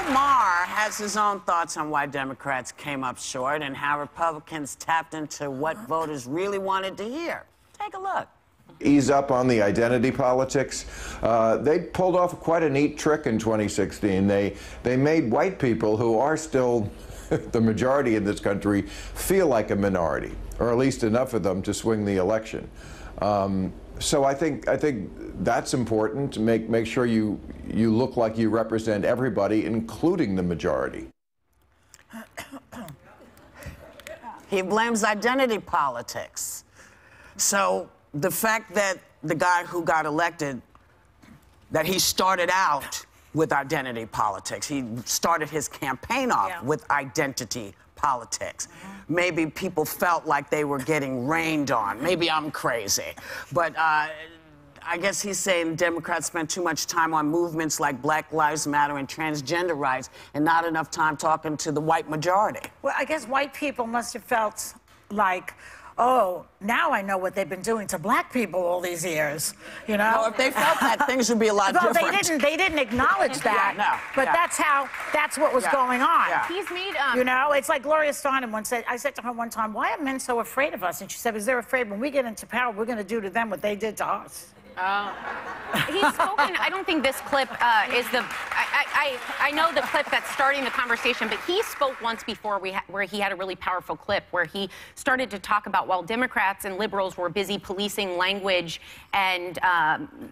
Maher has his own thoughts on why Democrats came up short and how Republicans tapped into what voters really wanted to hear. Take a look. Ease up on the identity politics. They pulled off quite a neat trick in 2016. They made white people, who are still the majority in this country, feel like a minority, or at least enough of them to swing the election. So I think that's important, to make sure you look like you represent everybody, including the majority. He blames identity politics. So the fact that the guy who got elected, that he started out with identity politics. He started his campaign off with identity politics. Maybe people felt like they were getting rained on. Maybe I'm crazy. But I guess he's saying Democrats spent too much time on movements like Black Lives Matter and transgender rights and not enough time talking to the white majority. Well, I guess white people must have felt like, oh, now I know what they've been doing to black people all these years, you know? No, if they felt that, things would be a lot different. They didn't acknowledge that, but that's what was going on. He's made, you know, it's like Gloria Steinem once said, I said to her one time, why are men so afraid of us? And she said, because they're afraid when we get into power, we're going to do to them what they did to us. He's spoken. I don't think this clip is the. I know the clip that's starting the conversation, but he spoke once before where he had a really powerful clip where he started to talk about while Democrats and liberals were busy policing language and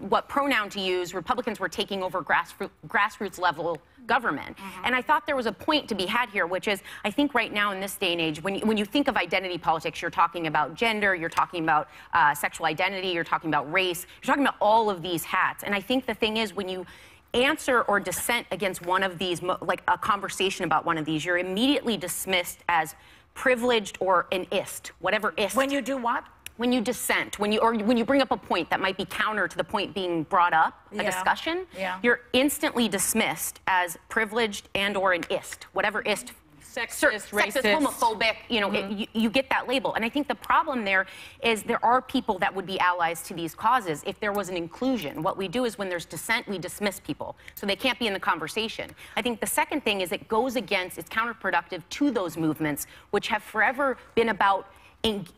what pronoun to use, Republicans were taking over grassroots level government. And I thought there was a point to be had here, which is, I think right now in this day and age, when you think of identity politics, you're talking about gender, you're talking about sexual identity, you're talking about race, you're talking about all of these hats. And I think the thing is, when you answer or dissent against one of these, like a conversation about one of these, you're immediately dismissed as privileged or an ist, whatever ist. When you do what? When you dissent, when you bring up a point that might be counter to the point being brought up, a discussion, you're instantly dismissed as privileged and or an ist, whatever ist. Sexist, homophobic, you know, you get that label. And I think the problem there is there are people that would be allies to these causes if there was an inclusion. What we do is when there's dissent, we dismiss people. So they can't be in the conversation. I think the second thing is it goes against, it's counterproductive to those movements, which have forever been about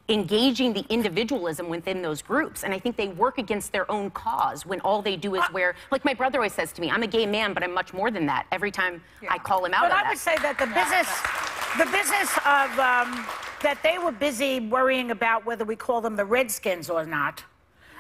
engaging the individualism within those groups. And I think they work against their own cause when all they do is wear, like my brother always says to me, I'm a gay man, but I'm much more than that every time I call him out on that. But I would say that the business of, that they were busy worrying about whether we call them the Redskins or not.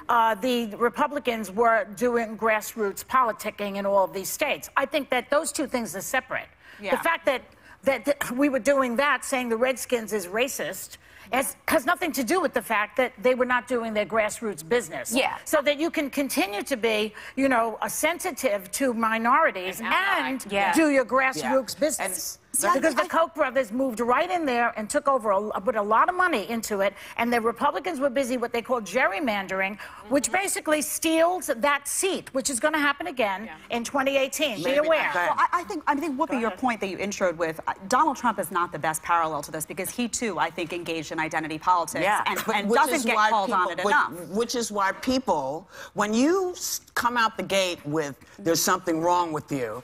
The Republicans were doing grassroots politicking in all of these states. I think that those two things are separate. The fact that we were doing that, saying the Redskins is racist, has nothing to do with the fact that they were not doing their grassroots business. So that you can continue to be, you know, sensitive to minorities and do your grassroots business. Because the Koch brothers moved right in there and took over, put a lot of money into it, and the Republicans were busy what they call gerrymandering, which basically steals that seat, which is going to happen again in 2018. Be aware. Well, I think, Whoopi, your point that you introed with, Donald Trump is not the best parallel to this because he, too, I think, engaged in identity politics and doesn't get called on it enough. Which is why people, when you come out the gate with there's something wrong with you,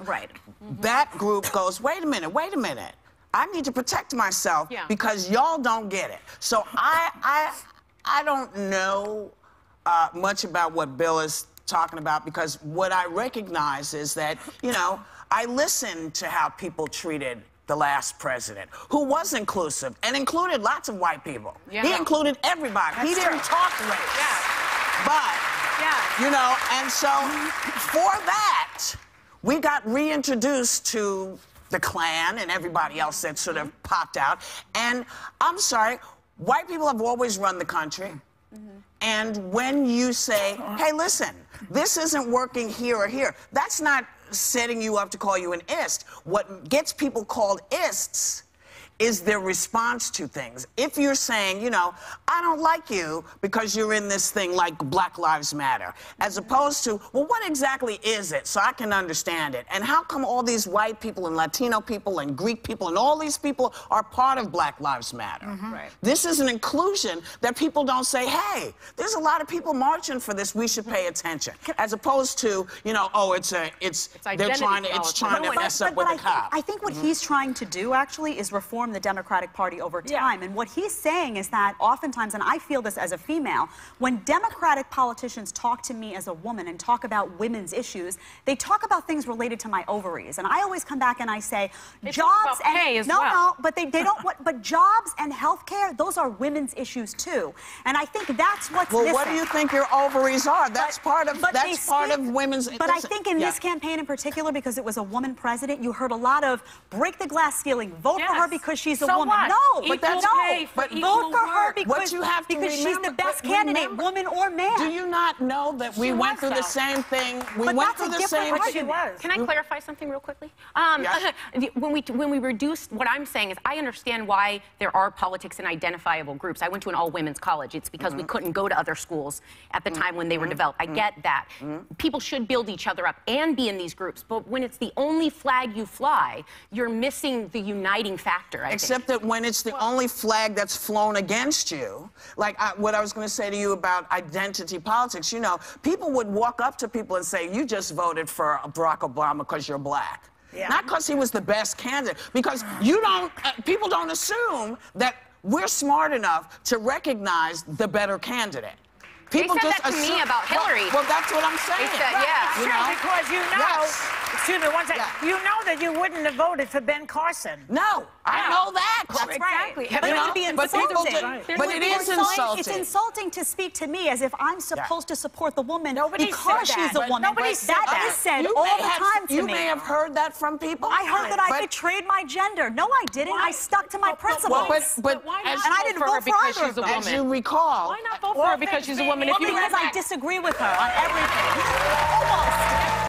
that group goes, wait a minute, I need to protect myself because y'all don't get it. So I don't know much about what Bill is talking about, because what I recognize is that, you know, I listened to how people treated the last president, who was inclusive and included lots of white people. He included everybody. He didn't talk race. But, you know, and so for that, we got reintroduced to the Klan and everybody else that sort of popped out. And I'm sorry, white people have always run the country. And when you say, hey, listen, this isn't working here or here, that's not setting you up to call you an ist. What gets people called ists is their response to things. If you're saying, you know, I don't like you because you're in this thing like Black Lives Matter, as opposed to, well, what exactly is it so I can understand it? And how come all these white people and Latino people and Greek people and all these people are part of Black Lives Matter? Right. This is an inclusion that people don't say, hey, there's a lot of people marching for this, we should pay attention. As opposed to, you know, oh, it's trying to mess up with the cop. I think what he's trying to do, actually, is reform the Democratic Party over time. And what he's saying is that oftentimes, and I feel this as a female, when Democratic politicians talk to me as a woman and talk about women's issues, they talk about things related to my ovaries. And I always come back and I say, jobs and pay as well. but they don't. But jobs and health care, those are women's issues too. And I think that's what's missing. Well, what do you think your ovaries are? That's part of women's. But I think in this campaign in particular, because it was a woman president, you heard a lot of break the glass ceiling, vote for her because she's a woman. What? No, but that's but vote for her because she's the best candidate, woman or man. Do you not know that we went through the same thing? We went through the same thing. Can I clarify something real quickly? When we reduced, what I'm saying is I understand why there are politics and identifiable groups. I went to an all-women's college. It's because we couldn't go to other schools at the time when they were developed. I get that. People should build each other up and be in these groups. But when it's the only flag you fly, you're missing the uniting factor, I Except think. that when it's the only flag that's flown against you, like what I was going to say to you about identity politics, you know, people would walk up to people and say, you just voted for Barack Obama because you're black. Yeah. Not because he was the best candidate, because you don't, people don't assume that we're smart enough to recognize the better candidate. People they said that to me about Hillary. Well, that's what I'm saying. They said, yeah. It's true, because you know, excuse me one second, you know that you wouldn't have voted for Ben Carson. No, I know that. That's exactly. But it would be insulting. But it is insulting. It's insulting to speak to me as if I'm supposed to support the woman said because she's a woman. Nobody said that. That is said all the time to me. You may have heard that from people. I heard that I betrayed my gender. No, I didn't. I stuck to my principles. But why not and I didn't vote for because either she's a of them. as you recall, Why not vote for her because she's a woman? Because I disagree with her on everything. Almost.